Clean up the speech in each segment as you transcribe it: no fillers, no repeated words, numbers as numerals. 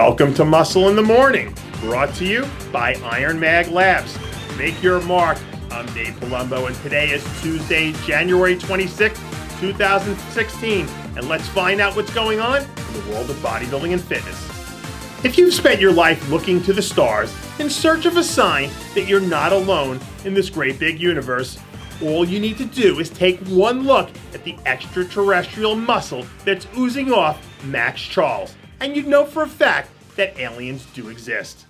Welcome to Muscle in the Morning, brought to you by Iron Mag Labs. Make your mark. I'm Dave Palumbo, and today is Tuesday, January 26, 2016. And let's find out what's going on in the world of bodybuilding and fitness. If you've spent your life looking to the stars in search of a sign that you're not alone in this great big universe, all you need to do is take one look at the extraterrestrial muscle that's oozing off Maxx Charles, and you'd know for a fact that aliens do exist.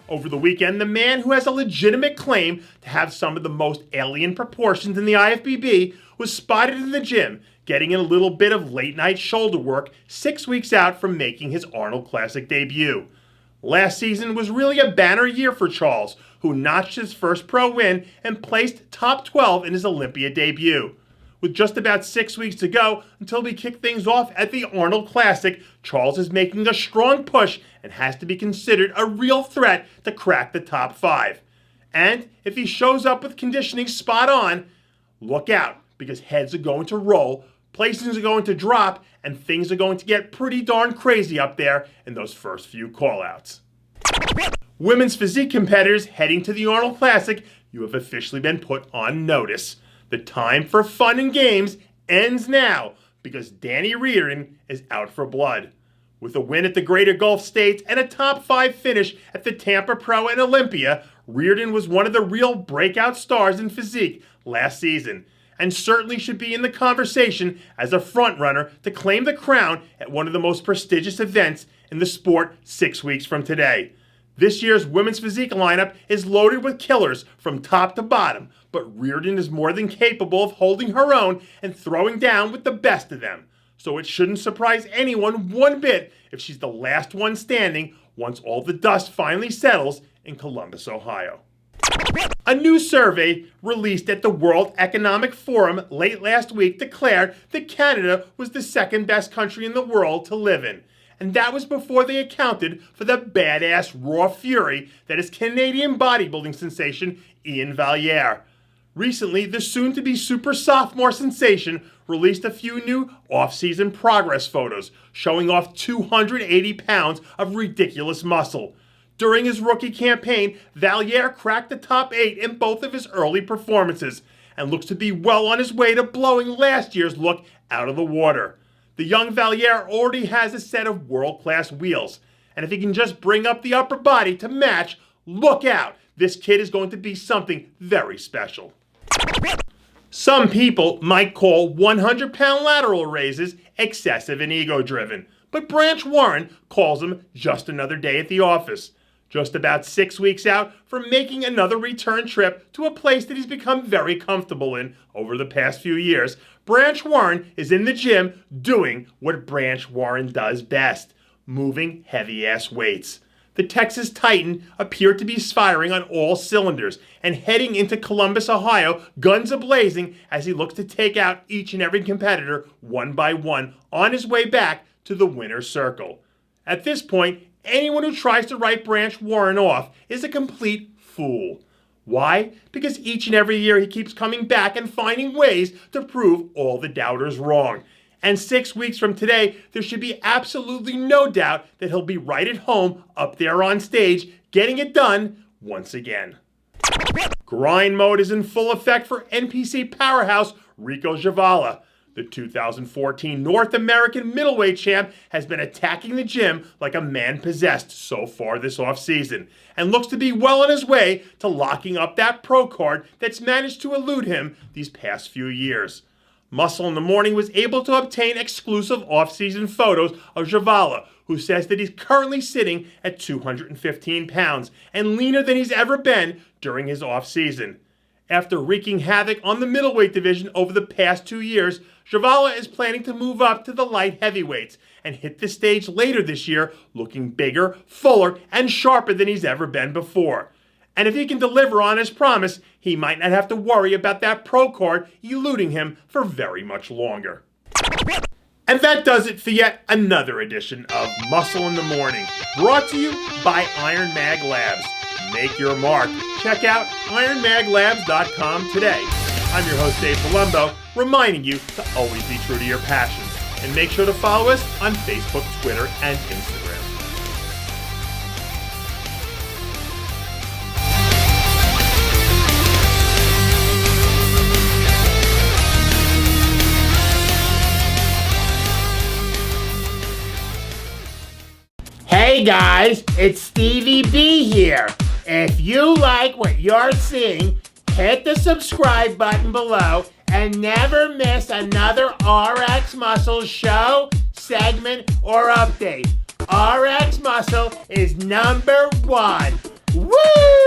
Over the weekend, the man who has a legitimate claim to have some of the most alien proportions in the IFBB was spotted in the gym getting in a little bit of late-night shoulder work 6 weeks out from making his Arnold Classic debut. Last season was really a banner year for Charles, who notched his first pro win and placed top 12 in his Olympia debut. With just about 6 weeks to go until we kick things off at the Arnold Classic, Charles is making a strong push and has to be considered a real threat to crack the top 5. And if he shows up with conditioning spot on, look out, because heads are going to roll, placings are going to drop, and things are going to get pretty darn crazy up there in those first few callouts. Women's physique competitors heading to the Arnold Classic, you have officially been put on notice. The time for fun and games ends now because Dani Reardon is out for blood. With a win at the Greater Gulf States and a top 5 finish at the Tampa Pro and Olympia, Reardon was one of the real breakout stars in physique last season, and certainly should be in the conversation as a frontrunner to claim the crown at one of the most prestigious events in the sport 6 weeks from today. This year's women's physique lineup is loaded with killers from top to bottom, but Reardon is more than capable of holding her own and throwing down with the best of them. So it shouldn't surprise anyone one bit if she's the last one standing once all the dust finally settles in Columbus, Ohio. A new survey released at the World Economic Forum late last week declared that Canada was the second best country in the world to live in. And that was before they accounted for the badass raw fury that is Canadian bodybuilding sensation Ian Valliere. Recently, the soon-to-be super sophomore sensation released a few new off-season progress photos showing off 280 pounds of ridiculous muscle. During his rookie campaign, Valliere cracked the top 8 in both of his early performances and looks to be well on his way to blowing last year's look out of the water. The young Valliere already has a set of world-class wheels, and if he can just bring up the upper body to match, look out, this kid is going to be something very special. Some people might call 100-pound lateral raises excessive and ego-driven, but Branch Warren calls them just another day at the office. Just about 6 weeks out from making another return trip to a place that he's become very comfortable in over the past few years, Branch Warren is in the gym doing what Branch Warren does best, moving heavy-ass weights. The Texas Titan appeared to be firing on all cylinders and heading into Columbus, Ohio, guns a-blazing as he looks to take out each and every competitor one by one on his way back to the winner's circle. At this point, anyone who tries to write Branch Warren off is a complete fool. Why? Because each and every year he keeps coming back and finding ways to prove all the doubters wrong. And 6 weeks from today, there should be absolutely no doubt that he'll be right at home up there on stage, getting it done once again. Grind mode is in full effect for NPC powerhouse Rico Zavala. The 2014 North American middleweight champ has been attacking the gym like a man possessed so far this offseason and looks to be well on his way to locking up that pro card that's managed to elude him these past few years. Muscle in the Morning was able to obtain exclusive off-season photos of Zavala, who says that he's currently sitting at 215 pounds and leaner than he's ever been during his off-season. After wreaking havoc on the middleweight division over the past 2 years, Zavala is planning to move up to the light heavyweights and hit the stage later this year looking bigger, fuller, and sharper than he's ever been before. And if he can deliver on his promise, he might not have to worry about that pro card eluding him for very much longer. And that does it for yet another edition of Muscle in the Morning, brought to you by Iron Mag Labs. Make your mark. Check out ironmaglabs.com today. I'm your host, Dave Palumbo, reminding you to always be true to your passions. And make sure to follow us on Facebook, Twitter, and Instagram. guys, it's Stevie B here. If you like what you're seeing, hit the subscribe button below and never miss another RxMuscle show, segment, or update. RxMuscle is #1. Woo!